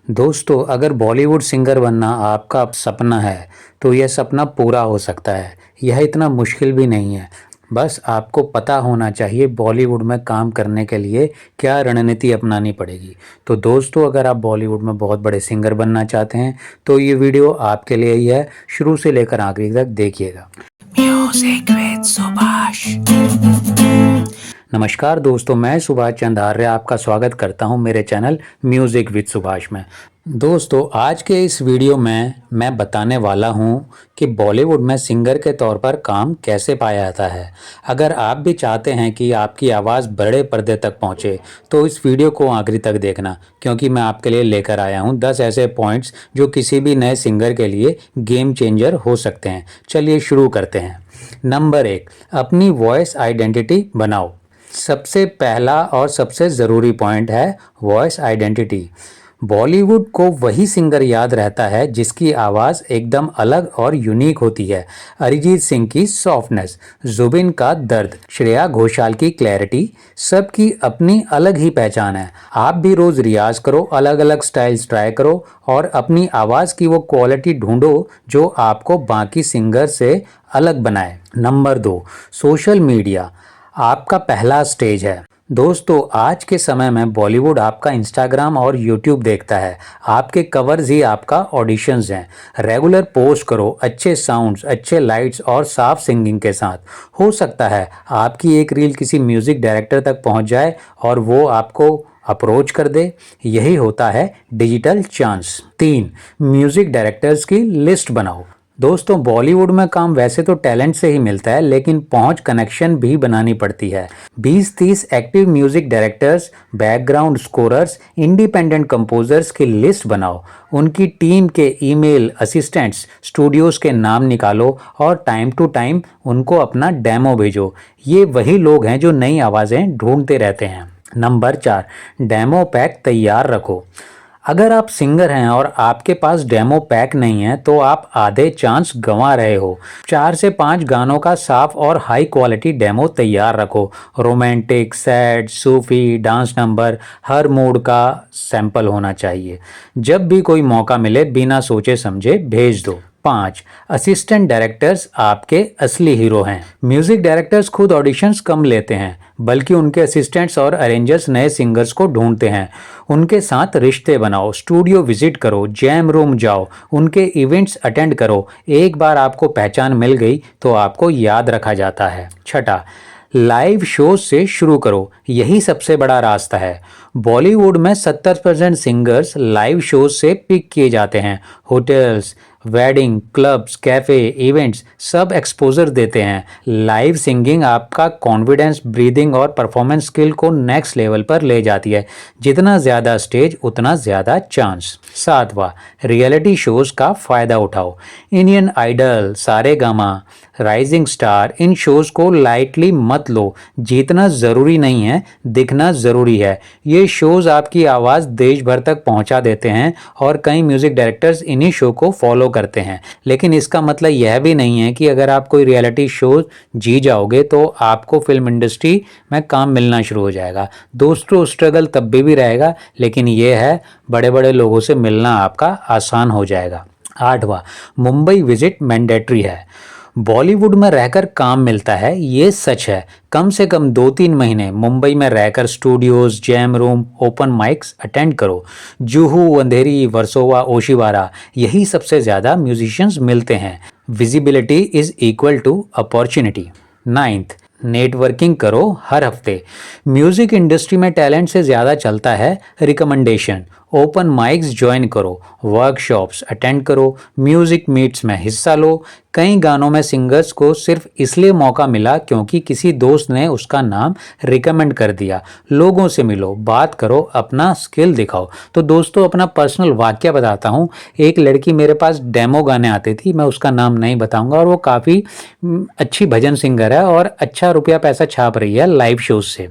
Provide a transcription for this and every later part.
दोस्तों, अगर बॉलीवुड सिंगर बनना आपका सपना है, तो यह सपना पूरा हो सकता है। यह इतना मुश्किल भी नहीं है। बस आपको पता होना चाहिए बॉलीवुड में काम करने के लिए क्या रणनीति अपनानी पड़ेगी। तो दोस्तों, अगर आप बॉलीवुड में बहुत बड़े सिंगर बनना चाहते हैं, तो ये वीडियो आपके लिए ही है। शुरू से लेकर आखिरी तक देखिएगा। Music with Subhash. नमस्कार दोस्तों, मैं सुभाष चंद आर्य आपका स्वागत करता हूं मेरे चैनल म्यूज़िक विद सुभाष में। दोस्तों, आज के इस वीडियो में मैं बताने वाला हूं कि बॉलीवुड में सिंगर के तौर पर काम कैसे पाया जाता है। अगर आप भी चाहते हैं कि आपकी आवाज़ बड़े पर्दे तक पहुंचे, तो इस वीडियो को आखिरी तक देखना, क्योंकि मैं आपके लिए लेकर आया हूं 10 ऐसे पॉइंट्स जो किसी भी नए सिंगर के लिए गेम चेंजर हो सकते हैं। चलिए शुरू करते हैं। नंबर 1, अपनी वॉइस आइडेंटिटी बनाओ। सबसे पहला और सबसे ज़रूरी पॉइंट है वॉइस आइडेंटिटी। बॉलीवुड को वही सिंगर याद रहता है जिसकी आवाज़ एकदम अलग और यूनिक होती है। अरिजीत सिंह की सॉफ्टनेस, जुबिन का दर्द, श्रेया घोषाल की क्लैरिटी, सबकी अपनी अलग ही पहचान है। आप भी रोज़ रियाज करो, अलग अलग स्टाइल्स ट्राई करो और अपनी आवाज़ की वो क्वालिटी ढूंढो जो आपको बाकी सिंगर से अलग बनाए। नंबर 2, सोशल मीडिया आपका पहला स्टेज है। दोस्तों, आज के समय में बॉलीवुड आपका इंस्टाग्राम और यूट्यूब देखता है। आपके कवर्स ही आपका ऑडिशंस हैं। रेगुलर पोस्ट करो, अच्छे साउंड्स, अच्छे लाइट्स और साफ सिंगिंग के साथ। हो सकता है आपकी एक रील किसी म्यूजिक डायरेक्टर तक पहुंच जाए और वो आपको अप्रोच कर दे। यही होता है डिजिटल चांस। 3, म्यूजिक डायरेक्टर्स की लिस्ट बनाओ। दोस्तों, बॉलीवुड में काम वैसे तो टैलेंट से ही मिलता है, लेकिन पहुंच कनेक्शन भी बनानी पड़ती है। 20-30 active music directors, background scorers, independent composers की लिस्ट बनाओ। उनकी टीम के ईमेल, असिस्टेंट्स, स्टूडियोज के नाम निकालो और टाइम टू टाइम उनको अपना डेमो भेजो। ये वही लोग हैं जो नई आवाज़ें ढूंढते रहते हैं। नंबर 4, डेमो पैक तैयार रखो। अगर आप सिंगर हैं और आपके पास डेमो पैक नहीं है, तो आप आधे चांस गंवा रहे हो। 4 से 5 गानों का साफ और हाई क्वालिटी डेमो तैयार रखो। रोमांटिक, सैड, सूफी, डांस नंबर, हर मूड का सैंपल होना चाहिए। जब भी कोई मौका मिले, बिना सोचे समझे भेज दो। 5, असिस्टेंट डायरेक्टर्स आपके असली हीरो हैं। म्यूजिक डायरेक्टर्स खुद ऑडिशंस कम लेते हैं, बल्कि उनके असिस्टेंट्स और अरेंजर्स नए सिंगर्स को ढूंढते हैं। उनके साथ रिश्ते बनाओ, स्टूडियो विजिट करो, जैम रूम जाओ, उनके इवेंट्स अटेंड करो। एक बार आपको पहचान मिल गई तो आपको याद रखा जाता है। 6, लाइव शोज से शुरू करो। यही सबसे बड़ा रास्ता है। बॉलीवुड में 70% सिंगर्स लाइव शोज से पिक किए जाते हैं। Hotels, wedding, clubs, cafe, events सब एक्सपोजर देते हैं। लाइव सिंगिंग आपका कॉन्फिडेंस, ब्रीदिंग और परफॉर्मेंस स्किल को नेक्स्ट लेवल पर ले जाती है। जितना ज़्यादा स्टेज, उतना ज़्यादा चांस। 7वां, रियलिटी शोज का फ़ायदा उठाओ। Indian Idol, Saregama, rising star, इन शोज को लाइटली मत लो। जीतना ज़रूरी नहीं है, दिखना ज़रूरी है। ये शोज आपकी आवाज़ देश भर तक पहुंचा देते हैं और कई म्यूज़िक डायरेक्टर्स इन्हीं शो को फॉलो करते हैं। लेकिन इसका मतलब यह भी नहीं है कि अगर आप कोई रियलिटी शो जी जाओगे तो आपको फिल्म इंडस्ट्री में काम मिलना शुरू हो जाएगा। दोस्तों, स्ट्रगल तब भी रहेगा, लेकिन यह है बड़े बड़े लोगों से मिलना आपका आसान हो जाएगा। 8वां, मुंबई विजिट मैंडेटरी है। बॉलीवुड में रहकर काम मिलता है, ये सच है। कम से कम 2-3 महीने मुंबई में रहकर studios, jam room, open mics attend करो। जुहू, अंधेरी, वर्सोवा, ओशिवारा, यही सबसे ज़्यादा म्यूजिशियंस मिलते हैं। Visibility is equal to opportunity. 9th, networking करो हर हफ्ते। म्यूजिक इंडस्ट्री में टैलेंट से ज़्यादा चलता है रिकमेंडेशन। ओपन माइक्स ज्वाइन करो, वर्कशॉप्स अटेंड करो, म्यूजिक मीट्स में हिस्सा लो। कई गानों में सिंगर्स को सिर्फ इसलिए मौका मिला क्योंकि किसी दोस्त ने उसका नाम रिकमेंड कर दिया। लोगों से मिलो, बात करो, अपना स्किल दिखाओ। तो दोस्तों, अपना पर्सनल वाक्य बताता हूँ। एक लड़की मेरे पास डेमो गाने आती थी, मैं उसका नाम नहीं बताऊंगा, और वो काफ़ी अच्छी भजन सिंगर है और अच्छा रुपया पैसा छाप रही है लाइव शोज से,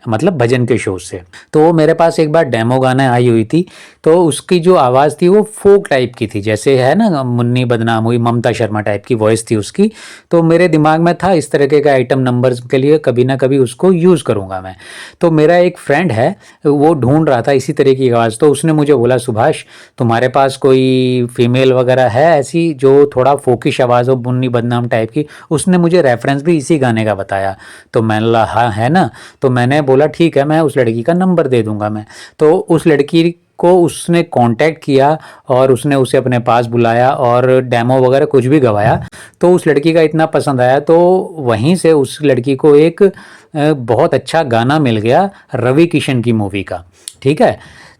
मतलब भजन के शोज से। तो वो मेरे पास एक बार डेमो गाने आई हुई थी। तो उसकी जो आवाज़ थी वो फोक टाइप की थी, जैसे है ना मुन्नी बदनाम हुई, ममता शर्मा टाइप की वॉइस थी उसकी। तो मेरे दिमाग में था इस तरीके का आइटम नंबर्स के लिए कभी ना कभी उसको यूज़ करूँगा मैं। तो मेरा एक फ्रेंड है, वो ढूंढ रहा था इसी तरह की आवाज़, तो उसने मुझे बोला, सुभाष तुम्हारे पास कोई फीमेल वगैरह है ऐसी जो थोड़ा फोकिश आवाज़ हो, मुन्नी बदनाम टाइप की? उसने मुझे रेफरेंस भी इसी गाने का बताया। तो मैंने बोला हाँ है ना। तो मैंने बोला ठीक है, मैं उस लड़की का नंबर दे दूंगा मैं। तो उस लड़की को उसने कांटेक्ट किया और उसने उसे अपने पास बुलाया और डेमो वगैरह कुछ भी गवाया। तो उस लड़की का इतना पसंद आया, तो वहीं से उस लड़की को एक बहुत अच्छा गाना मिल गया रवि किशन की मूवी का। ठीक है,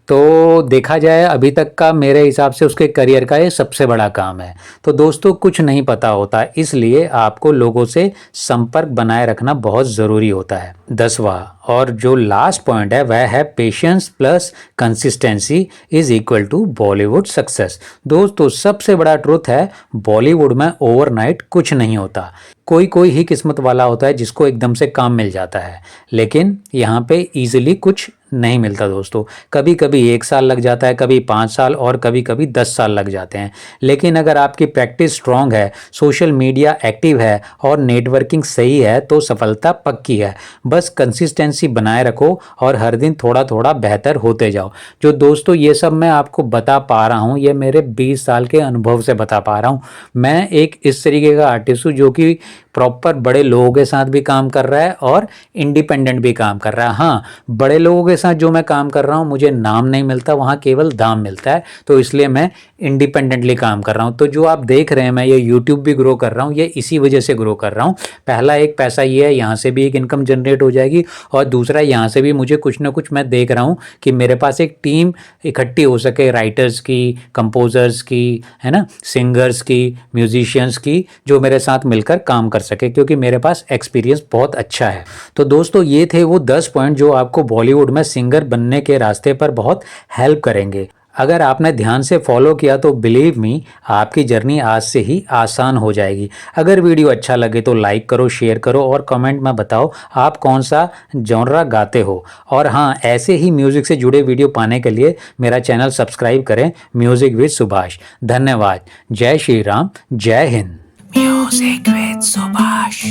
तो देखा जाए अभी तक का मेरे हिसाब से उसके करियर का ये सबसे बड़ा काम है। तो दोस्तों कुछ नहीं पता होता, इसलिए आपको लोगों से संपर्क बनाए रखना बहुत ज़रूरी होता है। 10वां और जो लास्ट पॉइंट है वह है patience plus consistency is equal to Bollywood success. दोस्तों सबसे बड़ा ट्रुथ है, बॉलीवुड में ओवरनाइट कुछ नहीं होता। कोई कोई ही किस्मत वाला होता है जिसको एकदम से काम मिल जाता है, लेकिन यहाँ पे इजीली कुछ नहीं मिलता दोस्तों। कभी कभी 1 साल लग जाता है, कभी 5 साल और कभी कभी 10 साल लग जाते हैं। लेकिन अगर आपकी प्रैक्टिस स्ट्रांग है, सोशल मीडिया एक्टिव है और नेटवर्किंग सही है तो सफलता पक्की है। बस कंसिस्टेंसी बनाए रखो और हर दिन थोड़ा थोड़ा बेहतर होते जाओ। जो दोस्तों ये सब मैं आपको बता पा रहा हूँ, ये मेरे 20 साल के अनुभव से बता पा रहा हूँ। मैं एक इस तरीके का आर्टिस्ट हूँ जो कि प्रॉपर बड़े लोगों के साथ भी काम कर रहा है और इंडिपेंडेंट भी काम कर रहा है। हाँ, बड़े लोगों के साथ जो मैं काम कर रहा हूँ मुझे नाम नहीं मिलता, वहाँ केवल दाम मिलता है, तो इसलिए मैं इंडिपेंडेंटली काम कर रहा हूँ। तो जो आप देख रहे हैं, मैं ये यूट्यूब भी ग्रो कर रहा हूँ, ये इसी वजह से ग्रो कर रहा हूँ। पहला एक पैसा ये है, यहाँ से भी एक इनकम जनरेट हो जाएगी, और दूसरा यहाँ से भी मुझे कुछ ना कुछ मैं देख रहा हूँ कि मेरे पास एक टीम इकट्ठी हो सके, राइटर्स की, कंपोजर्स की, है ना, सिंगर्स की, म्यूजिशियंस की, जो मेरे साथ मिलकर काम कर सके, क्योंकि मेरे पास एक्सपीरियंस बहुत अच्छा है। तो दोस्तों ये थे वो 10 पॉइंट जो आपको बॉलीवुड में सिंगर बनने के रास्ते पर बहुत हेल्प करेंगे। अगर आपने ध्यान से फॉलो किया तो बिलीव मी, आपकी जर्नी आज से ही आसान हो जाएगी। अगर वीडियो अच्छा लगे तो लाइक करो, शेयर करो और कमेंट में बताओ आप कौन सा जॉनरा गाते हो। और हाँ, ऐसे ही म्यूजिक से जुड़े वीडियो पाने के लिए मेरा चैनल सब्सक्राइब करें, म्यूजिक विद सुभाष। धन्यवाद। जय श्री राम, जय Hind. Music with Subhash.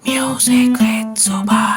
Music with Subhash.